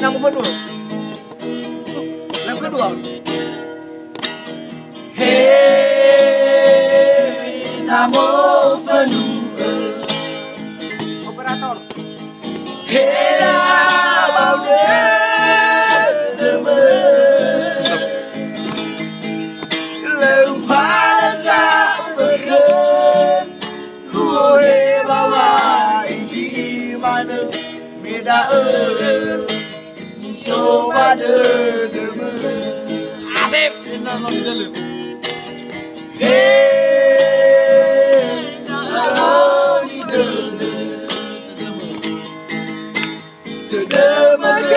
Namo dulu. Lagu kedua. Hey, Namo Operator. Hey, bao đêm lời hoa xa vời khơi ôi bao ai đi mà nơi người đã ơi số ba đời đêm asep nama dalam hey kalau di dalam terdemak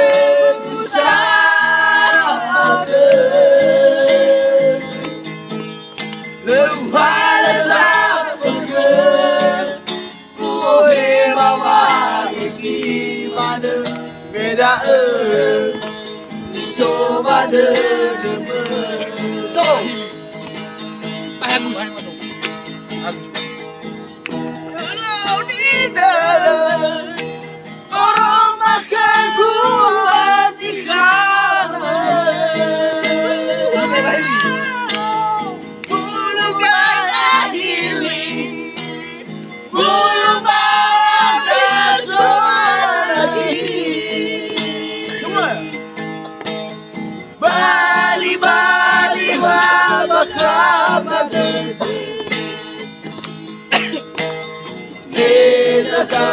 usah lời hoa đã xa phần khơi ôi bao ai khi mà nơi người đã ơi so ba đời đêm so bagus kalau di dalam orang makan gua sih bulu gak hilang bulu mana semua lagi semua Bali Bali Wabakabagay Kita sa